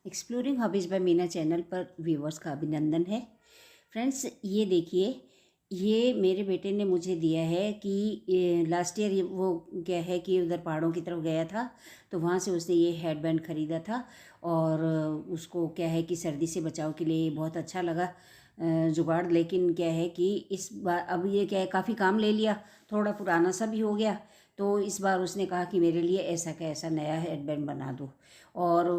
Exploring hobbies by Meena channel पर viewers का अभिनंदन है। फ्रेंड्स, ये देखिए, ये मेरे बेटे ने मुझे दिया है कि लास्ट ईयर वो क्या है कि उधर पहाड़ों की तरफ गया था, तो वहाँ से उसने ये हेडबैंड ख़रीदा था। और उसको क्या है कि सर्दी से बचाव के लिए बहुत अच्छा लगा जुगाड़। लेकिन क्या है कि इस बार अब ये क्या है, काफ़ी काम ले लिया, थोड़ा पुराना सा भी हो गया। तो इस बार उसने कहा कि मेरे लिए ऐसा का ऐसा नया हेडबैंड बना दो। और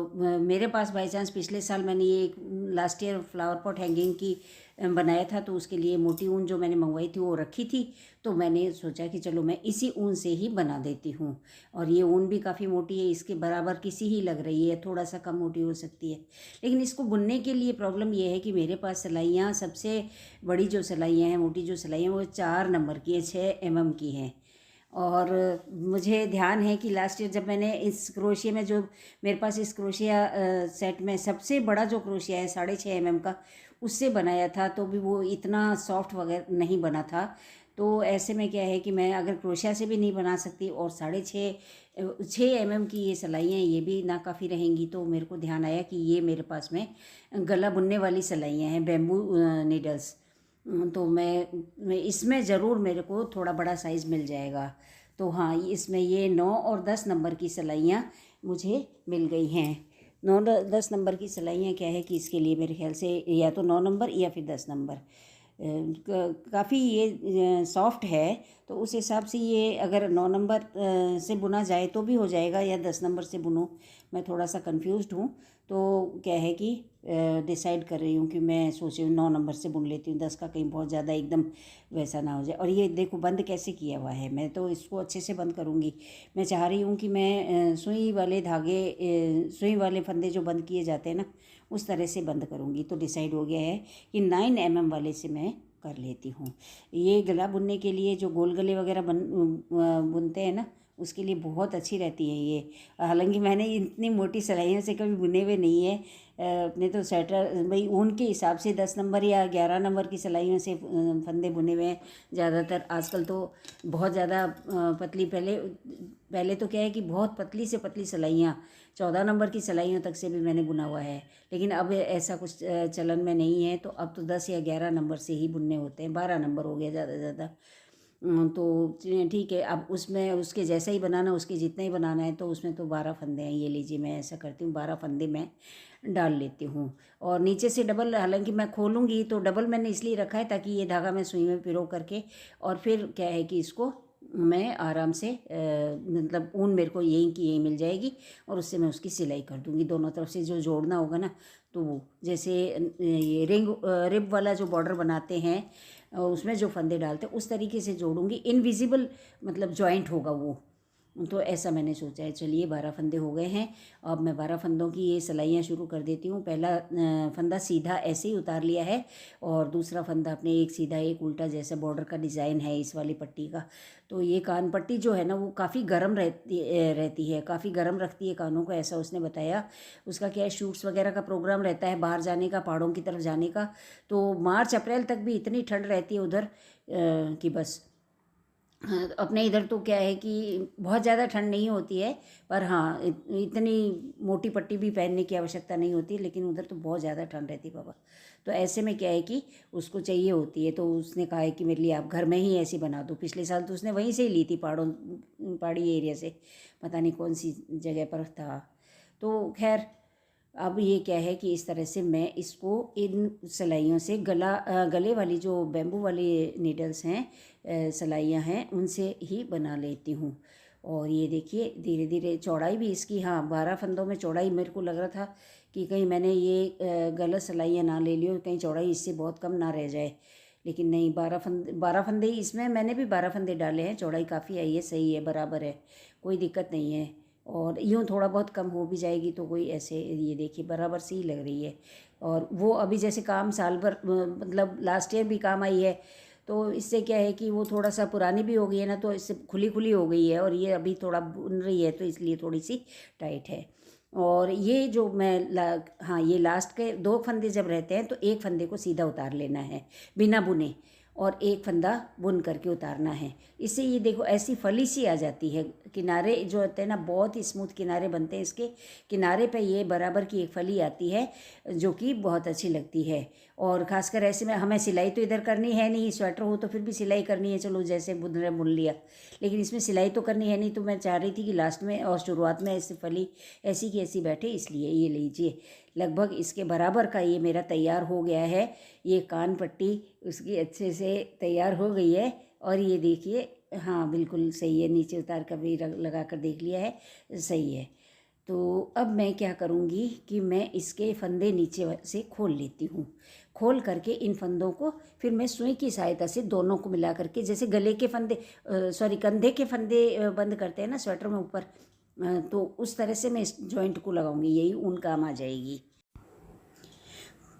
मेरे पास बाई चांस पिछले साल मैंने ये एक last year flower pot hanging की बनाया था, तो उसके लिए मोटी ऊन जो मैंने मंगवाई थी वो रखी थी। तो मैंने सोचा कि चलो मैं इसी ऊन से ही बना देती हूँ। और ये ऊन भी काफ़ी मोटी है, इसके बराबर किसी ही लग रही है, थोड़ा सा कम मोटी हो सकती है। लेकिन इसको बुनने के लिए प्रॉब्लम ये है कि मेरे पास सिलाइयाँ, सबसे बड़ी जो सिलाइयाँ हैं, मोटी जो सिलाइयाँ, वो 4 नंबर की है, 6 mm की हैं। और मुझे ध्यान है कि लास्ट ईयर जब मैंने इस क्रोशिया में, जो मेरे पास इस क्रोशिया सेट में सबसे बड़ा जो क्रोशिया है 6.5 mm का, उससे बनाया था, तो भी वो इतना सॉफ्ट वगैरह नहीं बना था। तो ऐसे में क्या है कि मैं अगर क्रोशिया से भी नहीं बना सकती और 6.5 mm की ये सिलाइयाँ ये भी नाकाफ़ी रहेंगी, तो मेरे को ध्यान आया कि ये मेरे पास में गला बुनने वाली सिलाइयाँ हैं, बैम्बू नीडल्स। तो मैं इसमें ज़रूर मेरे को थोड़ा बड़ा साइज़ मिल जाएगा। तो हाँ, इसमें ये 9 और 10 नंबर की सिलाइयाँ मुझे मिल गई हैं। 9-10 नंबर की सिलाइयाँ क्या है कि इसके लिए मेरे ख्याल से या तो 9 नंबर या फिर 10 नंबर। काफ़ी ये सॉफ्ट है, तो उस हिसाब से ये अगर 9 नंबर से बुना जाए तो भी हो जाएगा, या 10 नंबर से बुनूँ। मैं थोड़ा सा कंफ्यूज्ड हूँ। तो क्या है कि डिसाइड कर रही हूँ कि मैं सोच रही हूँ 9 नंबर से बुन लेती हूँ, 10 का कहीं बहुत ज़्यादा एकदम वैसा ना हो जाए। और ये देखो बंद कैसे किया हुआ है, मैं तो इसको अच्छे से बंद करूँगी। मैं चाह रही हूँ कि मैं सुई वाले धागे, सुई वाले फंदे जो बंद किए जाते हैं ना, उस तरह से बंद करूँगी। तो डिसाइड हो गया है कि 9 mm वाले से मैं कर लेती हूँ। ये गला बुनने के लिए जो गोल गले वगैरह बुनते हैं ना, उसके लिए बहुत अच्छी रहती है ये। हालांकि मैंने इतनी मोटी सिलाइयों से कभी बुने हुए नहीं है। अपने तो स्वेटर भाई ऊन के हिसाब से 10 नंबर या 11 नंबर की सिलाइयों से फंदे बुने हुए हैं ज़्यादातर। आजकल तो बहुत ज़्यादा पतली, पहले पहले तो क्या है कि बहुत पतली से पतली सिलाइयाँ, 14 नंबर की सिलाइयों तक से भी मैंने बुना हुआ है। लेकिन अब ऐसा कुछ चलन में नहीं है, तो अब तो 10 या 11 नंबर से ही बुनने होते हैं। 12 नंबर हो गया ज़्यादा से ज़्यादा। तो ठीक है, अब उसमें उसके जैसा ही बनाना, उसके जितना ही बनाना है, तो उसमें तो 12 फंदे हैं। ये लीजिए, मैं ऐसा करती हूँ, 12 फंदे मैं डाल लेती हूँ। और नीचे से डबल, हालांकि मैं खोलूँगी तो डबल मैंने इसलिए रखा है ताकि ये धागा मैं सुई में पिरो करके, और फिर क्या है कि इसको मैं आराम से मतलब ऊन मेरे को यहीं की यहीं मिल जाएगी, और उससे मैं उसकी सिलाई कर दूँगी। दोनों तरफ से जो जोड़ना होगा ना, तो वो जैसे ये रिब वाला जो बॉर्डर बनाते हैं, उसमें जो फंदे डालते हैं, उस तरीके से जोड़ूंगी। इनविजिबल मतलब जॉइंट होगा वो। तो ऐसा मैंने सोचा है। चलिए, 12 फंदे हो गए हैं। अब मैं 12 फंदों की ये सिलाइयाँ शुरू कर देती हूँ। पहला फंदा सीधा ऐसे ही उतार लिया है, और दूसरा फंदा अपने एक सीधा एक उल्टा, जैसे बॉर्डर का डिज़ाइन है इस वाली पट्टी का। तो ये कान पट्टी जो है ना, वो काफ़ी गर्म रहती है, काफ़ी गर्म रखती है कानों को, ऐसा उसने बताया। उसका क्या है, शूट्स वगैरह का प्रोग्राम रहता है, बाहर जाने का, पहाड़ों की तरफ जाने का। तो मार्च अप्रैल तक भी इतनी ठंड रहती है उधर कि बस। हाँ, अपने इधर तो क्या है कि बहुत ज़्यादा ठंड नहीं होती है, पर हाँ, इतनी मोटी पट्टी भी पहनने की आवश्यकता नहीं होती, लेकिन उधर तो बहुत ज़्यादा ठंड रहती है बाबा। तो ऐसे में क्या है कि उसको चाहिए होती है, तो उसने कहा है कि मेरे लिए आप घर में ही ऐसी बना दो। पिछले साल तो उसने वहीं से ही ली थी, पहाड़ी एरिया से, पता नहीं कौन सी जगह पर था। तो खैर, अब ये क्या है कि इस तरह से मैं इसको इन सिलाइयों से गले वाली जो बैम्बू वाली नीडल्स हैं, सिलाइयाँ हैं, उनसे ही बना लेती हूँ। और ये देखिए, धीरे धीरे चौड़ाई भी इसकी, हाँ, 12 फंदों में चौड़ाई मेरे को लग रहा था कि कहीं मैंने ये गलत सिलाइयाँ ना ले ली हो, कहीं चौड़ाई इससे बहुत कम ना रह जाए। लेकिन नहीं, 12 फंदे ही इसमें, मैंने भी 12 फंदे डाले हैं, चौड़ाई काफ़ी आई है, सही है, बराबर है, कोई दिक्कत नहीं है। और यूँ थोड़ा बहुत कम हो भी जाएगी तो कोई ऐसे, ये देखिए बराबर सी ही लग रही है। और वो अभी जैसे काम साल भर, मतलब लास्ट ईयर भी काम आई है, तो इससे क्या है कि वो थोड़ा सा पुरानी भी हो गई है ना, तो इससे खुली खुली हो गई है, और ये अभी थोड़ा बुन रही है, तो इसलिए थोड़ी सी टाइट है। और ये जो हाँ, ये लास्ट के 2 फंदे जब रहते हैं, तो एक फंदे को सीधा उतार लेना है बिना बुने, और एक फंदा बुन करके उतारना है। इससे ये देखो ऐसी फली सी आ जाती है। किनारे जो होते हैं ना, बहुत ही स्मूथ किनारे बनते हैं इसके। किनारे पे ये बराबर की एक फली आती है जो कि बहुत अच्छी लगती है। और ख़ासकर ऐसे में हमें सिलाई तो इधर करनी है नहीं, स्वेटर हो तो फिर भी सिलाई करनी है, चलो जैसे बुन रहे बुन लिया, लेकिन इसमें सिलाई तो करनी है नहीं। तो मैं चाह रही थी कि लास्ट में और शुरुआत में ऐसी फली ऐसी की ऐसी बैठे, इसलिए ये लीजिए लगभग इसके बराबर का ये मेरा तैयार हो गया है। ये कान पट्टी उसकी अच्छे से तैयार हो गई है। और ये देखिए, हाँ बिल्कुल सही है, नीचे उतार कर भी लगा कर देख लिया है, सही है। तो अब मैं क्या करूँगी कि मैं इसके फंदे नीचे से खोल लेती हूँ। खोल करके इन फंदों को फिर मैं सुई की सहायता से दोनों को मिला करके, जैसे गले के फंदे सॉरी कंधे के फंदे बंद करते हैं ना स्वेटर में ऊपर, तो उस तरह से मैं इस जॉइंट को लगाऊंगी, यही ऊन काम आ जाएगी।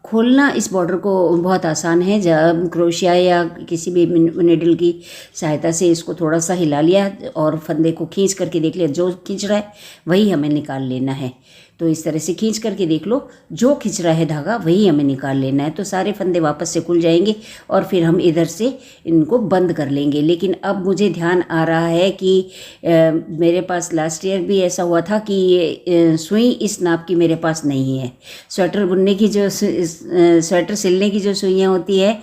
खोलना इस बॉर्डर को बहुत आसान है। जब क्रोशिया या किसी भी निडल की सहायता से इसको थोड़ा सा हिला लिया और फंदे को खींच करके देख लिया, जो खींच रहा है वही हमें निकाल लेना है। तो इस तरह से खींच करके देख लो, जो खींच रहा है धागा वही हमें निकाल लेना है। तो सारे फंदे वापस से खुल जाएंगे और फिर हम इधर से इनको बंद कर लेंगे। लेकिन अब मुझे ध्यान आ रहा है कि मेरे पास लास्ट ईयर भी ऐसा हुआ था कि ये सुई इस नाप की मेरे पास नहीं है। स्वेटर बुनने की जो स्वेटर सिलने की जो सुइयाँ होती है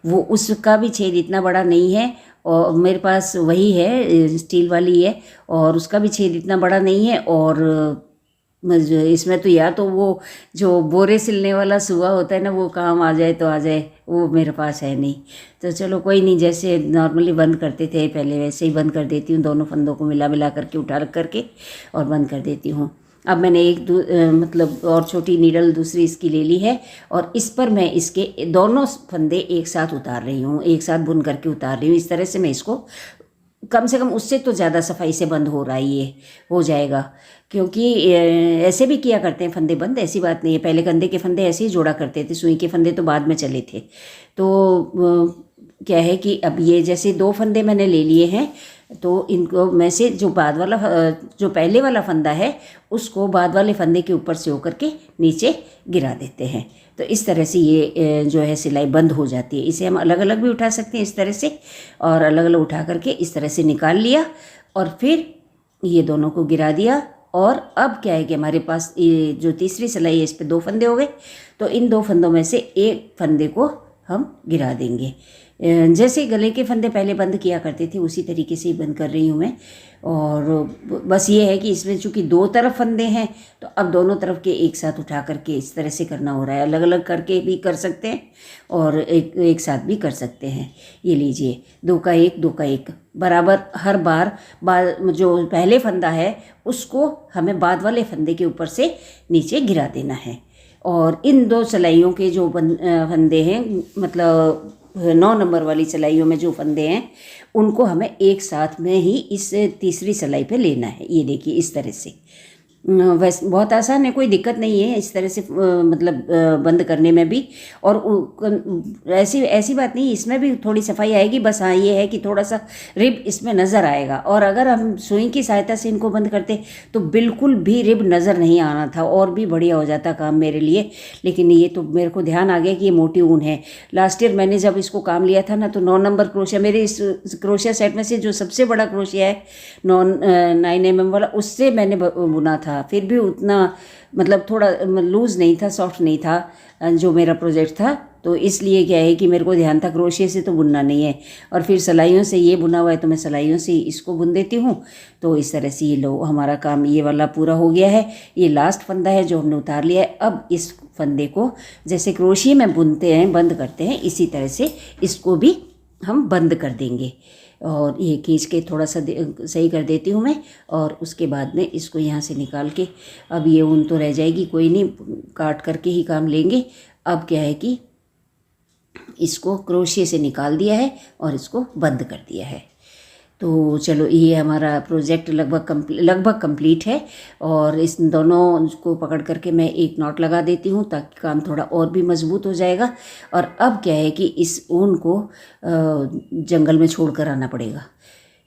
वो उसका भी छेद इतना बड़ा नहीं है, और मेरे पास वही है, स्टील वाली है, और उसका भी छेद इतना बड़ा नहीं है। और इसमें तो या तो वो जो बोरे सिलने वाला सुआ होता है ना, वो काम आ जाए तो आ जाए, वो मेरे पास है नहीं। तो चलो कोई नहीं, जैसे नॉर्मली बंद करते थे पहले वैसे ही बंद कर देती हूँ। दोनों फंदों को मिला मिला करके उठा रख करके और बंद कर देती हूँ। अब मैंने एक मतलब और छोटी नीडल दूसरी इसकी ले ली है, और इस पर मैं इसके दोनों फंदे एक साथ उतार रही हूँ, एक साथ बुन करके उतार रही हूँ। इस तरह से मैं इसको कम से कम उससे तो ज़्यादा सफाई से बंद हो रहा है, ये हो जाएगा। क्योंकि ऐसे भी किया करते हैं फंदे बंद, ऐसी बात नहीं है। पहले कंधे के फंदे ऐसे ही जोड़ा करते थे, सुई के फंदे तो बाद में चले थे। तो क्या है कि अब ये जैसे दो फंदे मैंने ले लिए हैं, तो इनको में से जो बाद वाला जो पहले वाला फंदा है उसको बाद वाले फंदे के ऊपर से होकर के नीचे गिरा देते हैं। तो इस तरह से ये जो है सिलाई बंद हो जाती है। इसे हम अलग अलग भी उठा सकते हैं इस तरह से, और अलग अलग उठा करके इस तरह से निकाल लिया, और फिर ये दोनों को गिरा दिया। और अब क्या है कि हमारे पास ये जो तीसरी सिलाई है, इस पे दो फंदे हो गए। तो इन दो फंदों में से एक फंदे को हम गिरा देंगे। जैसे गले के फंदे पहले बंद किया करते थे उसी तरीके से ही बंद कर रही हूँ मैं। और बस ये है कि इसमें चूँकि दो तरफ फंदे हैं, तो अब दोनों तरफ के एक साथ उठा करके इस तरह से करना हो रहा है। अलग अलग करके भी कर सकते हैं और एक साथ भी कर सकते हैं। ये लीजिए, दो का एक बराबर हर बार जो पहले फंदा है उसको हमें बाद वाले फंदे के ऊपर से नीचे गिरा देना है। और इन दो सिलाइयों के जो फंदे हैं, मतलब 9 नंबर वाली सिलाइयों में जो फंदे हैं, उनको हमें एक साथ में ही इस तीसरी सिलाई पे लेना है। ये देखिए इस तरह से, वैसे बहुत आसान है, कोई दिक्कत नहीं है इस तरह से मतलब बंद करने में भी। और ऐसी बात नहीं, इसमें भी थोड़ी सफाई आएगी। बस हाँ ये है कि थोड़ा सा रिब इसमें नज़र आएगा। और अगर हम सुई की सहायता से इनको बंद करते तो बिल्कुल भी रिब नज़र नहीं आना था, और भी बढ़िया हो जाता काम मेरे लिए। लेकिन ये तो मेरे को ध्यान आ गया कि ये मोटी ऊन है। लास्ट ईयर मैंने जब इसको काम लिया था ना, तो 9 नंबर क्रोशिया, मेरे इस क्रोशिया सेट में से जो सबसे बड़ा क्रोशिया है 9 mm वाला, उससे मैंने बुना था। फिर भी उतना मतलब थोड़ा लूज़ नहीं था, सॉफ्ट नहीं था जो मेरा प्रोजेक्ट था। तो इसलिए क्या है कि मेरे को ध्यान था क्रोशिया से तो बुनना नहीं है, और फिर सिलाइयों से ये बुना हुआ है तो मैं सिलाइयों से इसको बुन देती हूँ। तो इस तरह से ये लो, हमारा काम ये वाला पूरा हो गया है। ये लास्ट फंदा है जो हमने उतार लिया है। अब इस फंदे को जैसे क्रोशिया में बुनते हैं, बंद करते हैं, इसी तरह से इसको भी हम बंद कर देंगे। और ये खींच के थोड़ा सा सही कर देती हूँ मैं, और उसके बाद में इसको यहाँ से निकाल के, अब ये ऊन तो रह जाएगी, कोई नहीं, काट करके ही काम लेंगे। अब क्या है कि इसको क्रोशिया से निकाल दिया है और इसको बंद कर दिया है। तो चलो, ये हमारा प्रोजेक्ट लगभग कंप्लीट है। और इस दोनों को पकड़ करके मैं एक नॉट लगा देती हूँ ताकि काम थोड़ा और भी मजबूत हो जाएगा। और अब क्या है कि इस ऊन को जंगल में छोड़ कर आना पड़ेगा,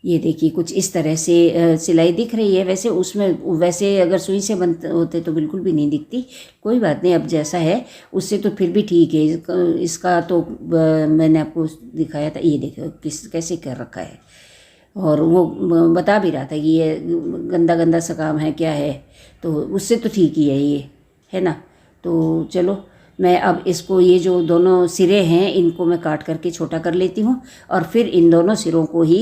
ये देखिए कुछ इस तरह से सिलाई दिख रही है। वैसे उसमें वैसे अगर सुई से बनते होते तो बिल्कुल भी नहीं दिखती। कोई बात नहीं, अब जैसा है उससे तो फिर भी ठीक है। इसका तो मैंने आपको दिखाया था, ये देखो किस कैसे कर रखा है। और वो बता भी रहा था कि ये गंदा गंदा सा काम है क्या है, तो उससे तो ठीक ही है ये, है ना। तो चलो मैं अब इसको, ये जो दोनों सिरे हैं इनको मैं काट करके छोटा कर लेती हूँ और फिर इन दोनों सिरों को ही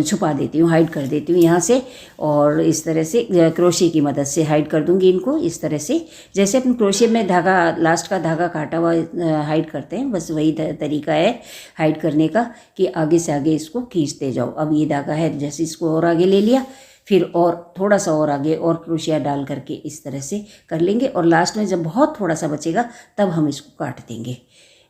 छुपा देती हूँ, हाइड कर देती हूँ यहाँ से। और इस तरह से क्रोशे की मदद से हाइड कर दूँगी इनको, इस तरह से जैसे अपन क्रोशे में धागा, लास्ट का धागा काटा हुआ हाइड करते हैं, बस वही तरीका है हाइड करने का कि आगे से आगे इसको खींचते जाओ। अब ये धागा है, जैसे इसको और आगे ले लिया, फिर और थोड़ा सा और आगे और क्रोशिया डाल करके इस तरह से कर लेंगे। और लास्ट में जब बहुत थोड़ा सा बचेगा तब हम इसको काट देंगे।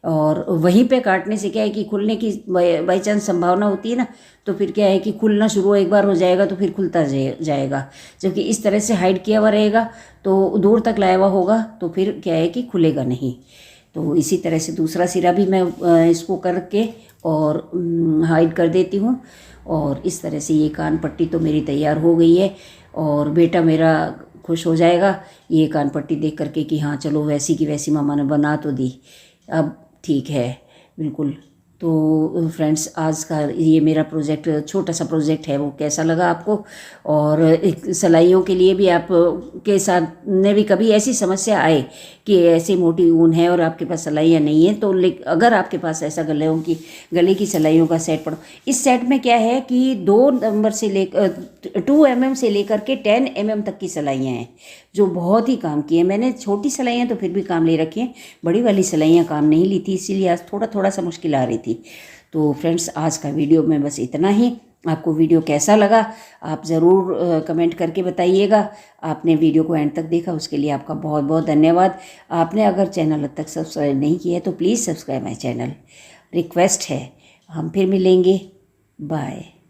और वहीं पे काटने से क्या है कि खुलने की बाई चांस संभावना होती है ना, तो फिर क्या है कि खुलना शुरू एक बार हो जाएगा तो फिर खुलता जाएगा। जबकि इस तरह से हाइड किया हुआ रहेगा तो दूर तक लाया हुआ होगा तो फिर क्या है कि खुलेगा नहीं। तो इसी तरह से दूसरा सिरा भी मैं इसको करके और हाइड कर देती हूँ। और इस तरह से ये कान पट्टी तो मेरी तैयार हो गई है और बेटा मेरा खुश हो जाएगा ये कान पट्टी देख करके कि हाँ चलो वैसी की वैसी मामा ने बना तो दी, अब ठीक है बिल्कुल। तो फ्रेंड्स आज का ये मेरा प्रोजेक्ट, छोटा सा प्रोजेक्ट है, वो कैसा लगा आपको। और एक सिलाइयों के लिए भी आप के साथ ने भी कभी ऐसी समस्या आए कि ऐसी मोटी ऊन है और आपके पास सिलाइयाँ नहीं है, तो अगर आपके पास ऐसा गले की सिलाइयों का सेट पड़ो, इस सेट में क्या है कि 2 नंबर से लेकर 2 mm से लेकर के 10 mm तक की सिलाइयाँ हैं जो बहुत ही काम की है। मैंने छोटी सिलाइयाँ तो फिर भी काम ले रखी हैं, बड़ी वाली सिलाइयाँ काम नहीं ली थी, इसीलिए आज थोड़ा सा मुश्किल आ रही थी। तो फ्रेंड्स आज का वीडियो में बस इतना ही। आपको वीडियो कैसा लगा आप ज़रूर कमेंट करके बताइएगा। आपने वीडियो को एंड तक देखा उसके लिए आपका बहुत बहुत धन्यवाद। आपने अगर चैनल अब तक सब्सक्राइब नहीं किया है तो please subscribe my channel, request है। हम फिर मिलेंगे, बाय।